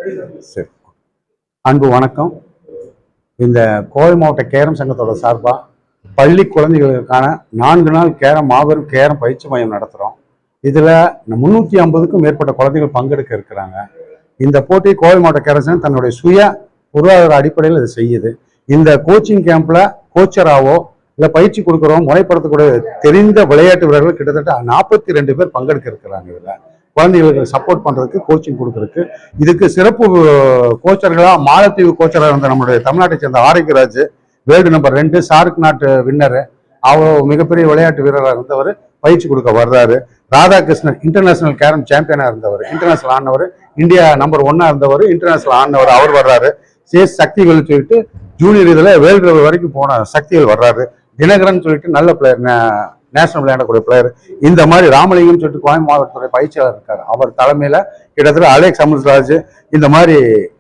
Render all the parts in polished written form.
சரி, அன்பு வணக்கம். இந்த கோவை மாவட்ட கேரம் சங்கத்தோட சார்பாக பள்ளி குழந்தைகளுக்கான 4 நாள் மாபெரும் கேரம் பயிற்சி மையம் நடத்துகிறோம். இதில் 350க்கும் மேற்பட்ட குழந்தைகள் பங்கெடுக்க இருக்கிறாங்க. இந்த போட்டி கோவை மாவட்ட கேரம் சங்கம் தன்னுடைய சுய பொருளாதார அடிப்படையில் இது செய்யுது. இந்த கோச்சிங் கேம்பில் கோச்சராவோ இல்லை பயிற்சி கொடுக்குறோம் முறைப்படுத்தக்கூடிய தெரிந்த விளையாட்டு வீரர்கள் கிட்டத்தட்ட 42 பேர் பங்கெடுக்க இருக்கிறாங்க. இதில் குழந்தைகளுக்கு சப்போர்ட் பண்ணுறதுக்கு கோச்சிங் கொடுக்குறதுக்கு இதுக்கு சிறப்பு கோச்சர்களாக மாலத்தீவு கோச்சராக இருந்த நம்மளுடைய தமிழ்நாட்டை சேர்ந்த ஆரோக்கியராஜ், வேர்ல்டு நம்பர் 2 சார்க் நாட்டு வின்னரு, அவர் மிகப்பெரிய விளையாட்டு வீரராக இருந்தவர் பயிற்சி கொடுக்க வர்றாரு. ராதாகிருஷ்ணன் இன்டர்நேஷனல் கேரம் சாம்பியனாக இருந்தவர், இன்டர்நேஷனல் ஆனவர், இந்தியா நம்பர் 1 இருந்தவர், இன்டர்நேஷனல் ஆனவர் அவர் வர்றாரு. சக்திகள் சொல்லிட்டு ஜூனியர் இதில் வேர்ல்டு லெவல் வரைக்கும் போன சக்திகள் வர்றாரு. தினகரன் சொல்லிட்டு நல்ல பிளேயர், நேஷனல் விளையாடக்கூடிய பிளேயர். இந்த மாதிரி ராமலிங்கம் சொல்லிட்டு கோவை மாவட்டத்துறை பயிற்சியாளர் இருக்காரு, அவர் தலைமையில கிட்டத்தட்ட அலெக்ஸ் அமிர்தராஜ், இந்த மாதிரி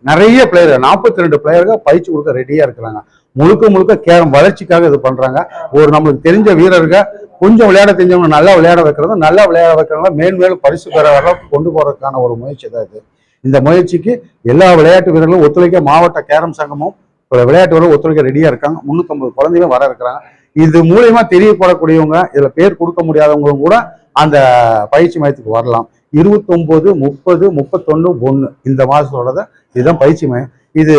நிறைய பிளேயர் 42 பிளேயர்கள் பயிற்சி கொடுக்க ரெடியா இருக்கிறாங்க. முழுக்க கேரம் வளர்ச்சிக்காக இது பண்றாங்க. ஒரு நம்மளுக்கு தெரிஞ்ச வீரர்கள் கொஞ்சம் விளையாட தெரிஞ்சவங்க நல்லா விளையாட வைக்கிறதும், நல்லா விளையாட வைக்கிறவங்க மேலும் பரிசு பெற அளவுக்கு கொண்டு போறதுக்கான ஒரு முயற்சி தான் இது. இந்த முயற்சிக்கு எல்லா விளையாட்டு வீரர்களும் ஒத்துழைக்க மாவட்ட கேரம் சங்கமும் விளையாட்டு வீரர்கள் ஒத்துழைக்க ரெடியா இருக்காங்க. 350 குழந்தைகளும் வர இருக்கிறாங்க. இது மூலியமா தெரியப்படக்கூடியவங்க, இதுல பேர் கொடுக்க முடியாதவங்களும் கூட அந்த பயிற்சி மையத்துக்கு வரலாம். 29, 30, 31, 1 இந்த மாதத்தோட இதுதான் பயிற்சி மையம். இது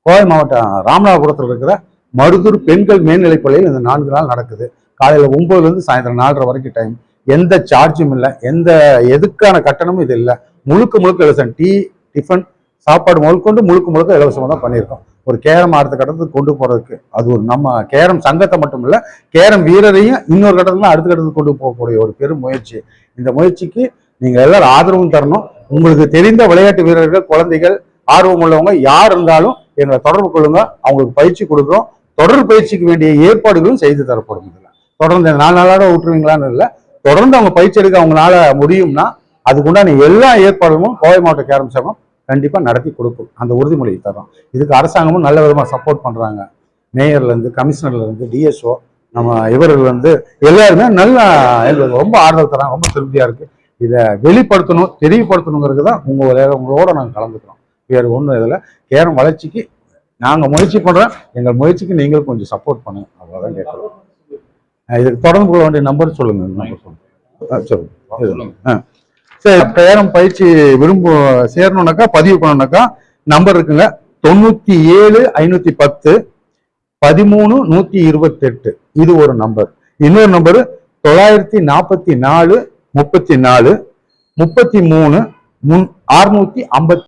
கோவை மாவட்டம் ராமநாதபுரத்தில் இருக்கிற மருதூர் பெண்கள் மேல்நிலைப்பள்ளியில் இந்த 4 நாள் நடக்குது. காலையில் 9லேருந்து சாயந்தரம் 4:30 வரைக்கும் டைம். எந்த சார்ஜும் இல்லை, எதுக்கான கட்டணமும் இது இல்லை. முழுக்க இலவசம். டீ, டிஃபன், சாப்பாடு முதற்கொண்டு முழுக்க இலவசமாக தான் பண்ணியிருக்கோம். ஒரு கேரம் அடுத்த கட்டத்துக்கு கொண்டு போறதுக்கு அது ஒரு நம்ம கேரம் சங்கத்தை மட்டும் இல்லை, கேரம் வீரரையும் இன்னொரு கட்டத்துல அடுத்த கட்டத்துக்கு கொண்டு போகக்கூடிய ஒரு பெரும் முயற்சி. இந்த முயற்சிக்கு நீங்க எல்லாரும் ஆதரவும் தரணும். உங்களுக்கு தெரிந்த விளையாட்டு வீரர்கள், குழந்தைகள், ஆர்வம் உள்ளவங்க யார் இருந்தாலும் எங்களை தொடர்பு கொள்ளுங்க. அவங்களுக்கு பயிற்சி கொடுக்குறோம். தொடர் பயிற்சிக்கு வேண்டிய ஏற்பாடுகளும் செய்து தரப்படும். இதில் தொடர்ந்து 4 நாளோட விட்டுருவீங்களான்னு இல்லை, தொடர்ந்து அவங்க பயிற்சி எடுக்க அவங்களால முடியும்னா அதுக்குண்டான எல்லா ஏற்பாடுகளும் கோவை மாவட்ட கேரம் சங்கம் கண்டிப்பா நடத்தி கொடுக்கும். அந்த உறுதிமொழி தரோம். இதுக்கு அரசாங்கமும் நல்ல விதமாக சப்போர்ட் பண்றாங்க. மேயர்ல இருந்து, கமிஷனர்ல இருந்து, டிஎஸ்ஓ, நம்ம இவர்கள் வந்து எல்லாருமே நல்லா எங்களுக்கு ரொம்ப ஆறுதல் தராங்க. ரொம்ப திருப்தியா இருக்கு. இதை வெளிப்படுத்தணும், தெரியப்படுத்தணுங்கிறது தான் உங்களோட நாங்கள் கலந்துக்கிறோம். வேறு ஒன்றும் இதில் கேரம் வளர்ச்சிக்கு நாங்கள் முயற்சி பண்றோம். எங்கள் முயற்சிக்கு நீங்களும் கொஞ்சம் சப்போர்ட் பண்ணுங்க, அவ்வளோதான் கேட்கலாம். இதுக்கு தொடர்பு கொள்ள வேண்டிய நம்பர் சொல்லுங்க. சொல்லுங்க. சரி, கேரம் பயிற்சி சேரணும்னாக்கா பதிவு பண்ணணும்னாக்கா நம்பர் இருக்குங்க. 97 510 13 128 இது ஒரு நம்பர். இன்னொரு நம்பர் 944 34 33 650